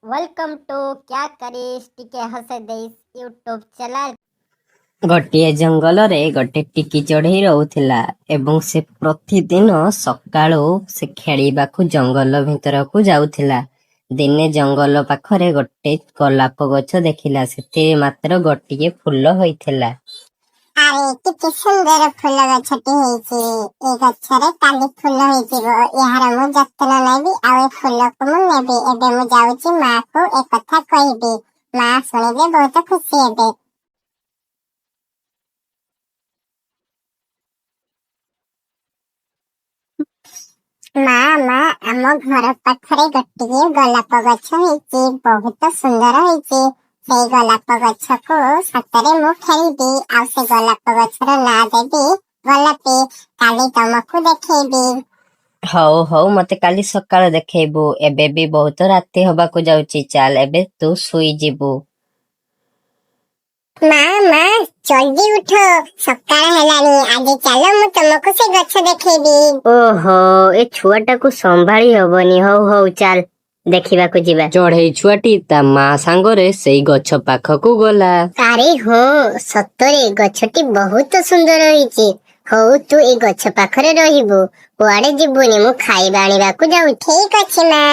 Welcome to क्या करिस टिके हसे देश यूट्यूब चैनल। ଗୋଟିଏ ଜଙ୍ଗଲରେ ଗୋଟେ ଟିକି ଚଢ଼େଇ ରହୁଥିଲା ଏବଂ ସେ ପ୍ରତିଦିନ ସକାଳୁ ସେ ଖେଳିବାକୁ ଜଙ୍ଗଲ ଭିତରକୁ ଯାଉଥିଲା। ଦିନେ ଜଙ୍ଗଲ ପାଖରେ ଗୋଟେ ଗୋଲାପ ଗଛ ଦେଖିଲା। ସେଥିରେ ମାତ୍ର ଗୋଟିଏ ଫୁଲ ହୋଇଥିଲା। ଆରେ କେତେ ସୁନ୍ଦର ଫୁଲ ଗଛଟି ହେଇଛି। ଏ ଗଛରେ କାଲି ଫୁଲ ହେଇଯିବ। ଏହାର ମୁଁ ଯତ୍ନ ନେବି ଆଉ ଏ ଫୁଲକୁ ମୁଁ ନେବି। ଏବେ ମୁଁ ଯାଉଛି ମାକୁ ଏ କଥା କହିବି। ମା ଶୁଣିଲେ ବହୁତ ଖୁସି ହେବେ। ମା ଆମ ଘର ପାଖରେ ଗୋଟିଏ ଗୋଲାପ ଗଛ ହେଇଛି। ବହୁତ ସୁନ୍ଦର ହେଇଛି। ସେଇ ଗୋଲାପ ଗଛକୁ ସତରେ ମୁଁ ଖେଳିବି ଆଉ ସେ ଗୋଲାପ ଗଛର ନାଁ ଦେବି ଗୋଲାପୀ। କାଲି ତମକୁ ଦେଖେଇବି। ହଉ ହଉ, ମତେ କାଲି ସକାଳେ ଦେଖେଇବୁ। ଏବେ ବି ବହୁତ ରାତି ହବାକୁ ଯାଉଛି। ଚାଲ ଏବେ ତୁ ଶୋଇଯିବୁ। ମା ଜଲ୍ଦି ଉଠ, ସକାଳ ହେଲାଣି। ଆଜି ଚାଲ ମୁଁ ତମକୁ ସେ ଗଛ ଦେଖେଇବି। ଓହୋ, ଏ ଛୁଆଟାକୁ ସମ୍ଭାଳି ହବନି। ହଉ ହଉ ଚାଲ ଦେଖିବାକୁ ଯିବା। ଚଢ଼େଇ ଛୁଆଟି ତା ମା ସାଙ୍ଗରେ ସେଇ ଗଛ ପାଖକୁ ଗଲା। ଆରେ ହଁ, ସତରେ ଗଛଟି ବହୁତ ସୁନ୍ଦର ହେଇଛି। ହଉ ତୁ ଏଇ ଗଛ ପାଖରେ ରହିବୁ, କୁଆଡେ ଯିବୁନି। ମୁଁ ଖାଇବା ଆଣିବାକୁ ଯାଉଛି। ଠିକ ଅଛି ମା।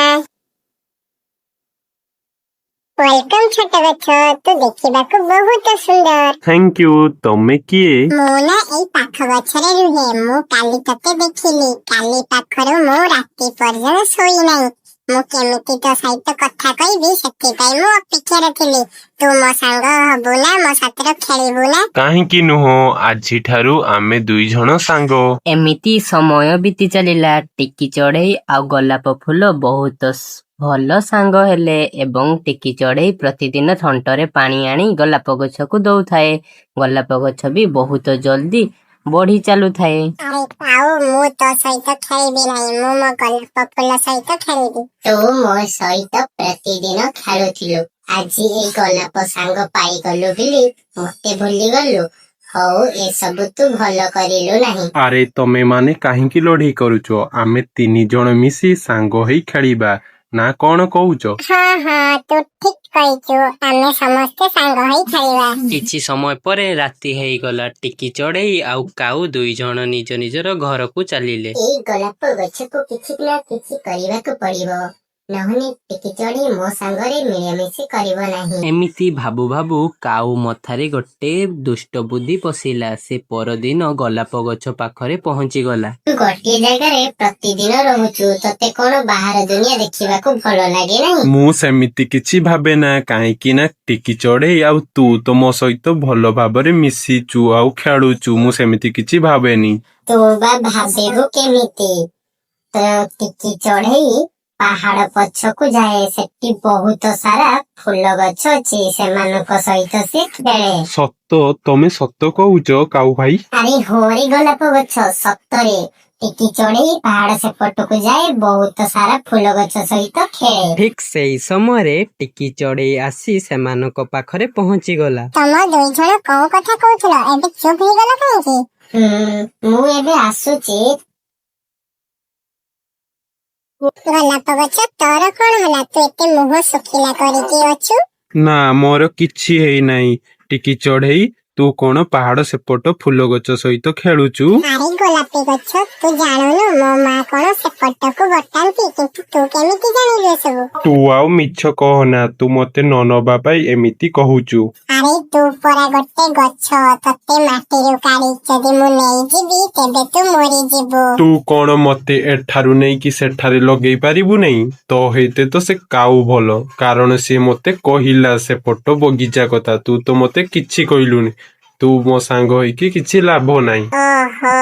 ୱେଲକମ୍ ଛୋଟ ଗଛ, ତୁ ଦେଖିବାକୁ ବହୁତ ସୁନ୍ଦର। Thank you. ତମେ କିଏ? ମୁଁ ନା ଏଇ ପାଖ ଗଛରେ ରୁହେ। ମୁଁ କାଲି ତତେ ଦେଖିଲି। କାଲି ପାଖରୁ ମୁଁ ରାତି ପର୍ଯ୍ୟନ୍ତ ଶୋଇନାହିଁ। ମୁଁ କେମିତି ତୋ ସହିତ କଥା କହିବି ସେଥିପାଇଁ ମୁଁ ଅପେକ୍ଷାରେ ଥିଲି। ତୁ ମୋ ସାଙ୍ଗ ହବୁ ନା, ମୋ ସାଥିରେ ଖେଳିବୁ ନା? କାହିଁକି ନୁହଁ, ଆଜିଠାରୁ ଆମେ ଦୁଇ ଜଣ ସାଙ୍ଗ। ଏମିତି ସମୟ ବିତି ଚାଲିଲା। ଟିକି ଚଢ଼େଇ ଆଉ ଗୋଲାପ ଫୁଲ ବହୁତ ଭଲ ସାଙ୍ଗ ହେଲେ ଏବଂ ଟିକି ଚଢ଼େଇ ପ୍ରତିଦିନ ଥଣ୍ଟରେ ପାଣି ଆଣି ଗୋଲାପ ଗଛକୁ ଦଉଥାଏ। ଗୋଲାପ ଗଛ ବି ବହୁତ ଜଲ୍ଦି ବଢି ଚାଲୁଥାଏ। ଆରେ ଆଉ ମୁଁ ତୋ ସହିତ ଖେଳିବି ନାହିଁ। ମୁଁ ମୋ ଗୋଲାପ ଫୁଲ ସହିତ ଖେଳିବି। ତୁ ମୋ ସହିତ ପ୍ରତିଦିନ ଖେଳୁଥିଲୁ। ଆଜି ଏଇ ଗୋଲାପ ସାଙ୍ଗ ପାଇଗଲୁ ବୋଲି ମତେ ଭୁଲିଗଲୁ। ହଉ, ଏସବୁ ତୁ ଭଲ କରିଲୁ ନାହିଁ। ଆରେ ତମେ ମାନେ କାହିଁକି ଲଢ଼େଇ କରୁଛ? ଆମେ ତିନି ଜଣ ମିଶି ସାଙ୍ଗ ହେଇ ଖେଳିବା ନା, କଣ କହୁଛ? ହଁ, ତୁ ଠିକ କହିଛୁ। ଆମେ ସମସ୍ତେ ସାଙ୍ଗ ହେଇ ଖେଳିବା। କିଛି ସମୟ ପରେ ରାତି ହେଇଗଲା। ଟିକି ଚଢ଼େଇ ଆଉ କାଉ ଦୁଇ ଜଣ ନିଜ ନିଜର ଘରକୁ ଚାଲିଲେ। ଏଇ ଗୋଲାପ ଗଛକୁ କିଛି ନା କିଛି କରିବାକୁ ପଡିବ, ନହେଲେ ଟିକି ଚଢ଼େଇ ମୋ ସାଙ୍ଗରେ ମିଳାମିଶି କରିବ ନାହିଁ। ଏମିତି ଭାବୁ ଭାବୁ କାଉ ମଥାରେ ଗୋଟେ ଦୁଷ୍ଟ ବୁଦ୍ଧି ପଶିଲା। ସେ ପରଦିନ ଗୋଲାପ ଗଛ ପାଖରେ ପହଞ୍ଚିଗଲା। ତୁ ଗୋଟିଏ ଜାଗାରେ ପ୍ରତିଦିନ ରହୁଛୁ, ତତେ କଣ ବାହାର ଦୁନିଆ ଦେଖିବାକୁ ଭଲ ଲାଗେ ନାହିଁ? ମୁଁ ସେମିତି କିଛି ଭାବେ ନା, କାହିଁକି ନା ଟିକି ଚଢ଼େଇ ଆଉ ତୁ ତ ମୋ ସହିତ ଭଲ ଭାବରେ ମିଶିଛୁ ଆଉ ଖେଳୁଛୁ। ମୁଁ ସେମିତି କିଛି ଭାବେନି। ତୁ ବା ଭାବିବୁ କେମିତି? ତ ଟିକି ଚଢ଼େଇ ପାହାଡ ପଛକୁ ଯାଏ। ସେଠି ବହୁତ ସାରା ଫୁଲ ଗଛ ଅଛି। ସେମାନଙ୍କ ସହିତ ସେ ଖେଳେ। ସତ? ତମେ ସତ କହୁଛ କାଉ ଭାଇ? ଆରେ ହୋରେ ଗୋଲାପ ଗଛ, ସତରେ। ଟିକି ଚଢ଼େଇ ପାହାଡ ସେପଟକୁ ଯାଏ, ବହୁତ ସାରା ଫୁଲ ଗଛ ସହିତ ଖେଳେ। ଠିକ ସେଇ ସମୟରେ ଟିକି ଚଢ଼େଇ ଆସି ସେମାନଙ୍କ ପାଖରେ ପହଞ୍ଚିଗଲା। ତମ ଦୁଇ ଜଣ କୋଉ କଥା କହୁଥିଲ? ଏବେ ଚୁପ୍ ହେଇଗଲ କାହିଁକି? ମୁଁ ଏବେ ଆସୁଛି। ଗୋଲାପ ଗଛ, ତୋର କଣ ହେଲା? ତୁ ଏତେ ମୁହଁ ଶୁଖିଲା କରିକି ଅଛୁ? ନା, ମୋର କିଛି ହେଇନାହିଁ। ଟିକି ଚଢ଼େଇ, ତୁ କଣ ପାହାଡ ସେପଟ ଫୁଲ ଗଛ ସହିତ ଖେଳୁଛୁ? ଆରେ ଗୋଲାପୀ ଗଛ, ତୁ ଜାଣୁନୁ ମୋ ମା କଣ ସେପଟକୁ ବଟାନ୍ତି, କିନ୍ତୁ ତୁ କେମିତି ଜାଣିଲୁ ଏସବୁ? ତୁ ଆଉ ମିଛ କହନା। ତୁ ମତେ ନ ନବା ପାଇଁ ଏମିତି କହୁଛୁ। ଆରେ ତୁ ପରା ଗୋଟେ ଗଛ, ତତେ ମାଟିରୁ କାଢି ଯଦି ମୁଁ ନେଇଯିବି ତେବେ ତୁ ମରିଯିବୁ। ତୁ କଣ ମତେ ଏଠାରୁ ନେଇକି ସେଠାରେ ଲଗେଇ ପାରିବୁ ନାହିଁ? ତ ହେଇତେ ତ ସେ କାଉ ଭଲ, କାରଣ ସିଏ ମତେ କହିଲା ସେପଟ ବଗିଚା କଥା। ତୁ ତ ମତେ କିଛି କହିଲୁନି। ତୁ ମୋ ସାଙ୍ଗ ହେଇକି କିଛି ଲାଭ ନାହିଁ। ଓହୋ,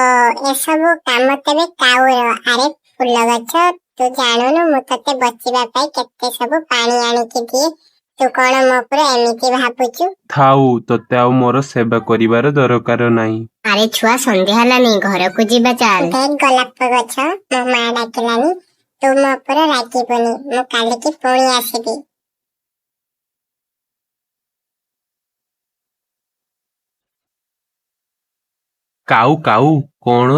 ଏସବୁ କାମ ତେବେ କାଉର। ଆରେ ଫୁଲ ଗଛ, ତୁ ଜାଣୁନୁ ମୁଁ ତତେ ବଚିବା ପାଇଁ କେତେ ସବୁ ପାଣି ଆଣିକି ଦିଏ। ତୁ କଣ ମୋ ଉପରେ ଏମିତି ଭାବୁଛୁ? ଥାଉ, ତତେ ଆଉ ମୋର ସେବା କରିବାର ଦରକାର ନାହିଁ। ଆରେ ଛୁଆ, ସନ୍ଧ୍ୟା ହେଲାନି, ଘରକୁ ଯିବା ଚାଲ। ଦେଖ ଗୋଲାପ ଗଛ, ମୋ ମା ଡାକିଲାନି। ତୁ ମୋ ଉପରେ ରାଗିବୁନି। ମୁଁ କାଲିକି ପୁଣି ଆସିବି। କାଉ କାଉ କଣ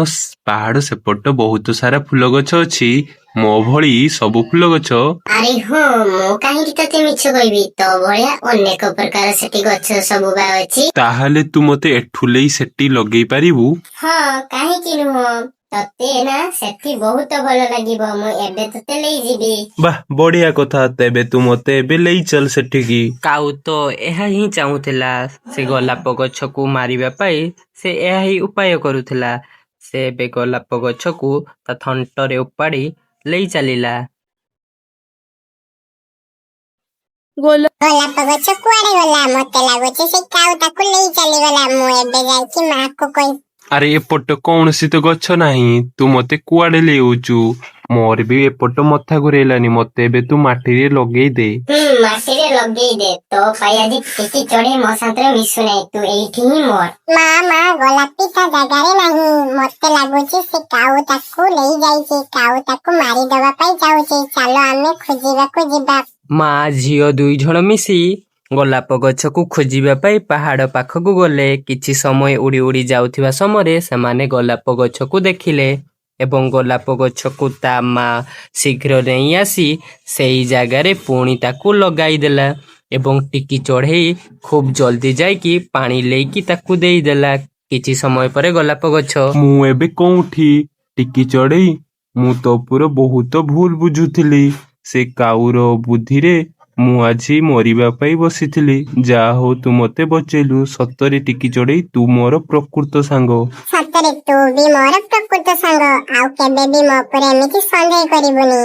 ପାହାଡ ସେପଟ ବହୁତ ସାରା ଫୁଲ ଗଛ ଅଛି ମୋ ଭଳି ସବୁ ଫୁଲ ଗଛ। ଆରେ ହଁ, ମୁଁ କାହିଁକି ତତେ ମିଛ କହିବି? ତୋ ଭଳିଆ ଅନେକ ପ୍ରକାର ସେଠି ଗଛ ସବୁ ବା ଅଛି। ତାହେଲେ ତୁ ମତେ ଏଠୁ ନେଇ ସେଠି ଲଗେଇ ପାରିବୁ? ହଁ, କାହିଁକି ନୁହଁ? ତତେ ନା ସେଠି ବହୁତ ଭଲ ଲାଗିବ। ମୁଁ ଏବେ ତତେ ନେଇଯିବି। ବାଃ, ବଢିଆ କଥା। ତେବେ ତୁ ମତେ ଏବେ ନେଇ ଚାଲ ସେଠିକି। କାଉ ତ ଏହା ହିଁ ଚାହୁଁଥିଲା। ସେ ଗୋଲାପ ଗଛକୁ ମାରିବା ପାଇଁ ସେ ଏହା ହିଁ ଉପାୟ କରୁଥିଲା। ସେ ଏବେ ଗୋଲାପ ଗଛକୁ ତା ଥଣ୍ଟରେ ଉପାଡ଼ି ନେଇ ଚାଲିଲା। ଗୋଲାପ ଗଛ କୁଆଡେ ଗଲା? ମତେ ଲାଗୁଛି ସେ କାଉ ତାକୁ ନେଇ ଚାଲିଗଲା। ମୁଁ ଏବେ ଯାଇକି ମାକୁ କହି। ଆରେ ଏପଟ କୌଣସି ତ ଗଛ ନାହିଁ, ତୁ ମତେ କୁଆଡେ ନେଉଛୁ? ମୋର ବି ଏପଟ ମଥା ଘୁରେଇଲାନି। ମତେ ଏବେ ତୁ ମାଟିରେ ଲଗେଇ ଦେ। ମାଟିରେ ଲଗେଇ ଦେ। ତୋ ପାଇଁ ଆଜି ଟିକି ଚଢେଇ ମୋ ସାଥିରେ ମିଶୁନାହିଁ। ତୁ ଏଇଠି ହିଁ ମର। ମା ଗୋଲାପୀ ତା ଜାଗାରେ ନାହିଁ। ମତେ ଲାଗୁଛି ସେ କାଉ ତାକୁ ନେଇ ଯାଇଛି। କାଉ ତାକୁ ମାରିଦବା ପାଇଁ ଯାଉଛି। ଚାଲ ଆମେ ଖୋଜିବାକୁ ଯିବା। ମା ଝିଅ ଦୁଇ ଜଣ ମିଶି ଗୋଲାପ ଗଛକୁ ଖୋଜିବା ପାଇଁ ପାହାଡ ପାଖକୁ ଗଲେ। କିଛି ସମୟ ଉଡ଼ି ଉଡ଼ି ଯାଉଥିବା ସମୟରେ ସେମାନେ ଗୋଲାପ ଗଛକୁ ଦେଖିଲେ ଏବଂ ଗୋଲାପ ଗଛକୁ ତା ମା ଶୀଘ୍ର ନେଇ ଆସି ସେଇ ଜାଗାରେ ପୁଣି ତାକୁ ଲଗାଇ ଦେଲା ଏବଂ ଟିକି ଚଢ଼େଇ ଖୁବ୍ ଜଲ୍ଦି ଯାଇକି ପାଣି ନେଇକି ତାକୁ ଦେଇଦେଲା। କିଛି ସମୟ ପରେ ଗୋଲାପ ଗଛ। ମୁଁ ଏବେ କୋଉଠି? ଟିକି ଚଢ଼େଇ, ମୁଁ ତୋ ପୁରା ବହୁତ ଭୁଲ ବୁଝୁଥିଲି। ସେ କାଉର ବୁଦ୍ଧିରେ ମୁଁ ଆଜି ମରିବା ପାଇଁ ବସିଥିଲି। ଯାହା ହଉ ତୁ ମତେ ବଚେଇଲୁ। ସତରେ ଟିକି ଚଢ଼େଇ, ତୁ ମୋର ପ୍ରକୃତ ସାଙ୍ଗ। ସତରେ ତୁ ବି ମୋର ପ୍ରକୃତ ସାଙ୍ଗ। ଆଉ କେବେ ବି ମୋ ଉପରେ ଏମିତି ସନ୍ଦେହ କରିବୁନି।